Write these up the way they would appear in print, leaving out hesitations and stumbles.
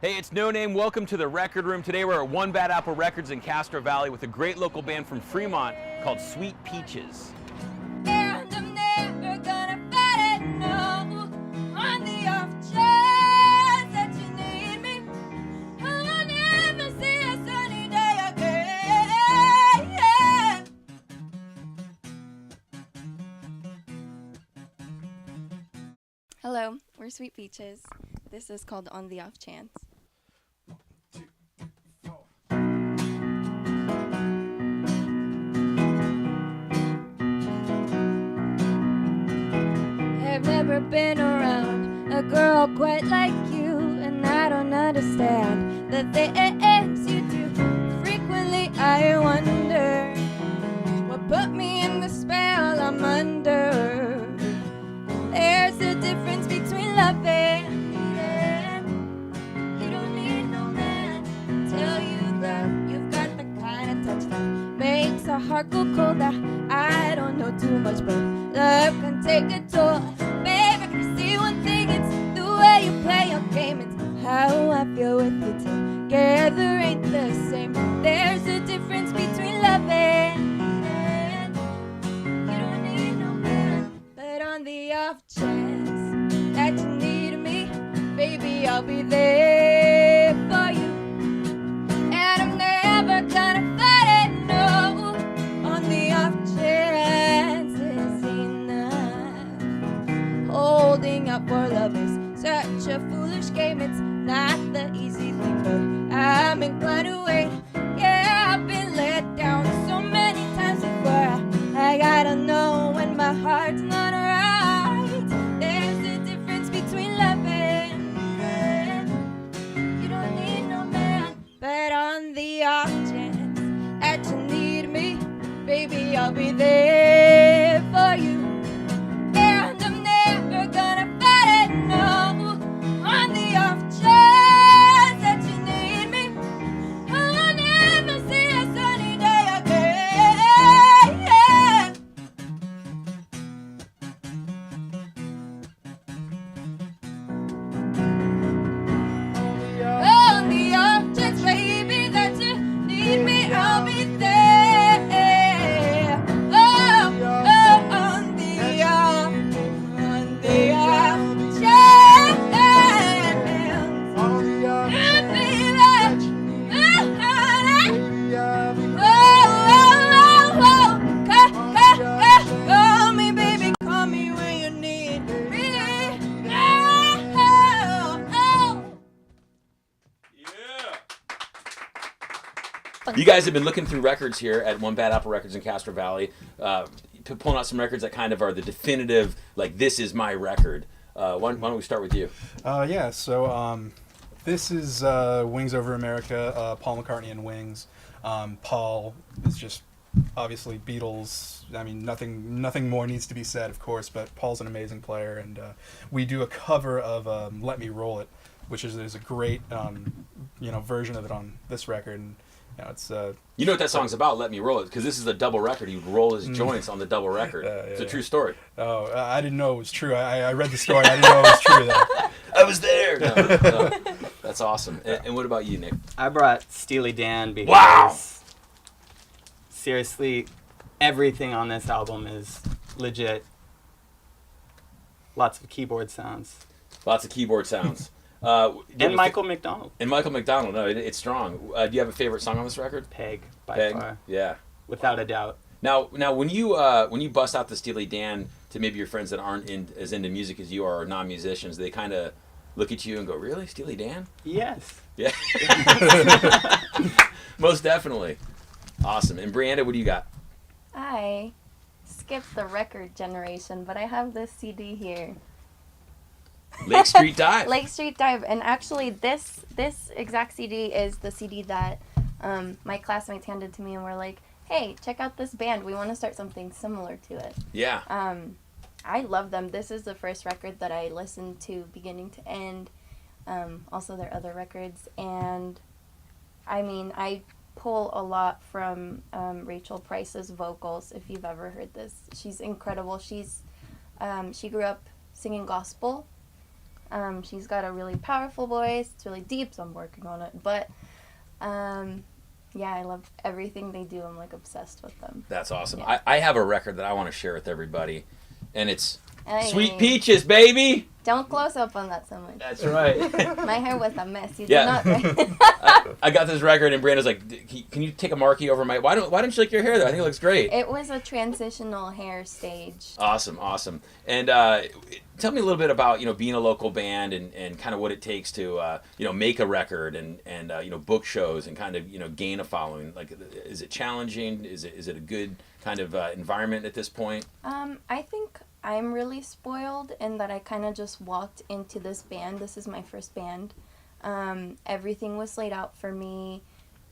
Hey, it's No Name. Welcome to the Record Room. Today we're at One Bad Apple Records in Castro Valley with a great local band from Fremont called Sweet Peaches. And I'm never gonna fight it, no. On the off chance that you need me, I'll never see a sunny day again. Hello, we're Sweet Peaches. This is called On the Off Chance. I've never been around a girl quite like you, and I don't understand the things you do. Frequently I wonder what put me in the spell I'm under. There's a difference between loving and you don't need no man tell you that you've got the kind of touch that makes a heart go colder. I don't know too much, but love can take a toll. Baby, can you see one thing? It's the way you play your game. It's how I feel with you together ain't the same. There's a difference between loving and you don't need no man. But on the off chance that you need me, baby, I'll be there for you. And I'm never gonna fight it, no. On the off chance it's enough. Holding up for love is such a foolish game. It's not the easy thing, but I'm inclined to wait. Yeah, I've been let down so many times before. I gotta know when my heart's not right. There's a difference between loving and you don't need no man. But on the off chance that you need me, baby, I'll be there for you. And I'm never gonna fight it, no. On the off chance that you need me, I'll never see a sunny day again. On the off chance, baby, that you need me, I'll be there. Oh, on the off chance. And baby, call me, baby, call me when you need me. You guys have been looking through records here at One Bad Apple Records in Castro Valley, pulling out some records that kind of are the definitive, like, this is my record. Why don't we start with you? This is Wings Over America, Paul McCartney and Wings. Paul is just obviously Beatles. I mean, nothing more needs to be said, of course, but Paul's an amazing player, and we do a cover of Let Me Roll It, which is there's a great version of it on this record. And, it's You know what that song's about, Let Me Roll It, because this is a double record. He would roll his joints on the double record. It's a true story. Oh, I didn't know it was true. I read the story. I didn't know it was true, though. I was there. No. That's awesome. And what about you, Nick? I brought Steely Dan because Wow! seriously, everything on this album is legit. Lots of keyboard sounds. Lots of keyboard sounds. And Michael McDonald. And Michael McDonald. No, it's strong. Do you have a favorite song on this record? Peg, by Peg? far. Yeah. Without a doubt. Now, when you bust out the Steely Dan to maybe your friends that aren't as into music as you are or non-musicians, they kind of look at you and go, "Really, Steely Dan?" Yes. Yeah. Most definitely. Awesome. And Brianda, what do you got? I skipped the record generation, but I have this CD here. Lake Street Dive. Lake Street Dive, and actually this exact CD is the CD that my classmates handed to me and were like, "Hey, check out this band. We want to start something similar to it." Yeah. I love them. This is the first record that I listened to beginning to end. Also their other records, and I mean, I pull a lot from Rachel Price's vocals. If you've ever heard this, she's incredible. She grew up singing gospel, She's got a really powerful voice. It's really deep, so I'm working on it. But yeah, I love everything they do. I'm like obsessed with them. That's awesome. Yeah. I have a record that I want to share with everybody, and it's Hey. Sweet Peaches, baby. Don't close up on that so much. That's right. My hair was a mess. You Yeah. did not. I got this record, and Brianda's like, "Can you take a marquee over my? Why don't you like your hair though? I think it looks great." It was a transitional hair stage. Awesome. And tell me a little bit about being a local band and kind of what it takes to make a record and book shows and kind of gain a following. Like, is it challenging? Is it a good kind of environment at this point? I think I'm really spoiled in that I kind of just walked into this band. This is my first band. Everything was laid out for me.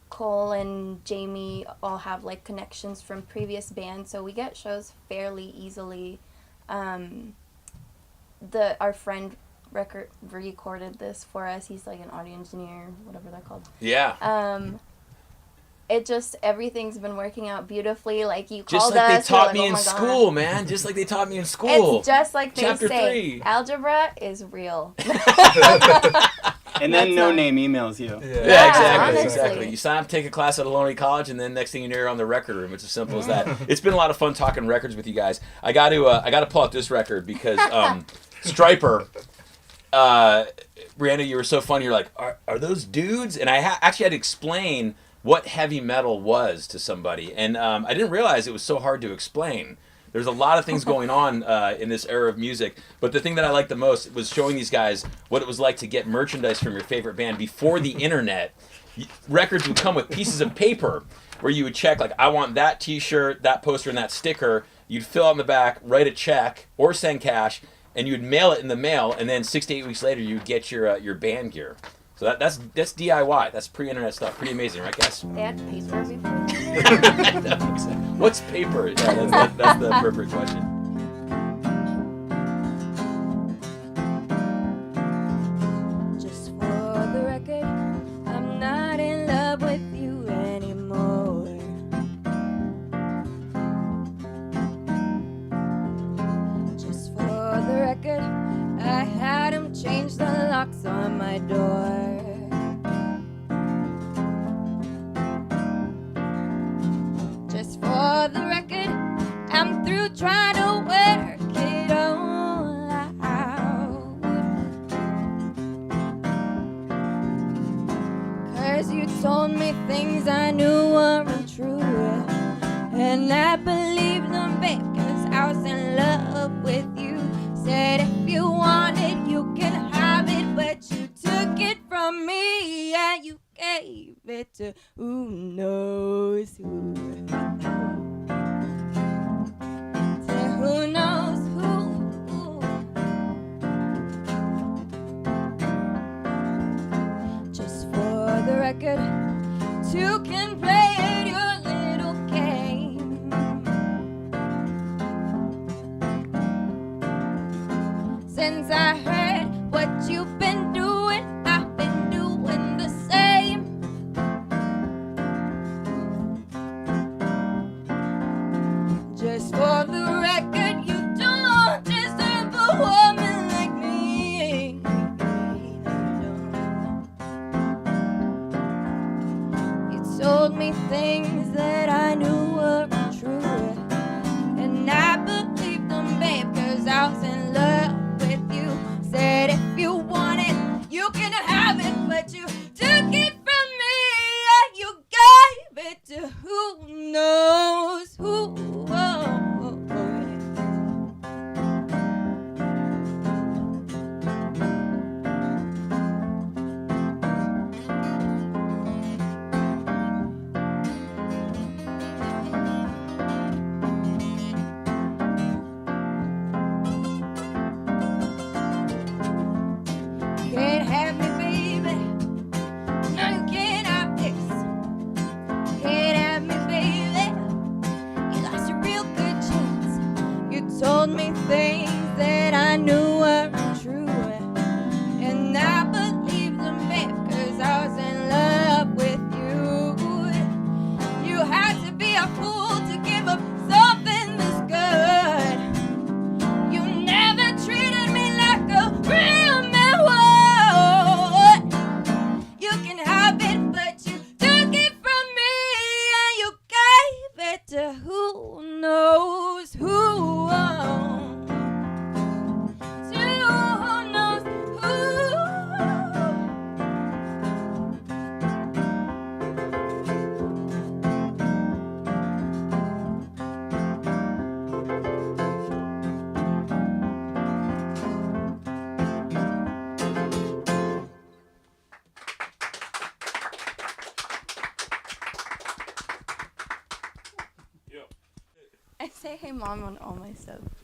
Cole and Jamie all have like connections from previous bands, so we get shows fairly easily. Our friend recorded this for us. He's like an audio engineer, whatever they're called. Yeah. It just, everything's been working out beautifully. Like, you Just called like they us. taught we're me like, in "Oh my God." school, man. Just like they taught me in school. It's just like they Chapter say. 3. Algebra is real. And then That's No not- Name emails you. Yeah, exactly, honestly. exactly. You sign up to take a class at Ohlone College, and then next thing you know, you're on the record room. It's as simple as that. It's been a lot of fun talking records with you guys. I got to pull out this record because Striper, Brianda, you were so funny. You're like, are those dudes? And I actually had to explain what heavy metal was to somebody, and I didn't realize it was so hard to explain. There's a lot of things going on in this era of music, but the thing that I liked the most was showing these guys what it was like to get merchandise from your favorite band before the internet. Records would come with pieces of paper where you would check, like, I want that t-shirt, that poster, and that sticker. You'd fill out in the back, write a check, or send cash, and you would mail it in the mail, and then 6 to 8 weeks later, you would get your band gear. So that's DIY. That's pre-internet stuff. Pretty amazing, right, guys? They had paper before. What's paper? Yeah, that's the perfect question. Just for the record, I'm not in love with you anymore. Just for the record, I had him change the locks on my door. Just for the record, I'm through trying to work it all out. 'Cause you told me things I knew weren't true, and I believed them, babe, 'cause I was in love with you. Said if you want it, you can have it, but you took it from me, and you gave it to who knows who. To who knows who. Just for the record, two can play your little game. Since I heard what you've been doing, I've been doing the same. Just for the record, you don't deserve a woman like me. You told me things that I knew weren't true, and I believed them, babe, 'cause I was in love with you. Said if you want it, you can have it, but you took it from me, and you gave it to who knows who. say hey mom on all my stuff.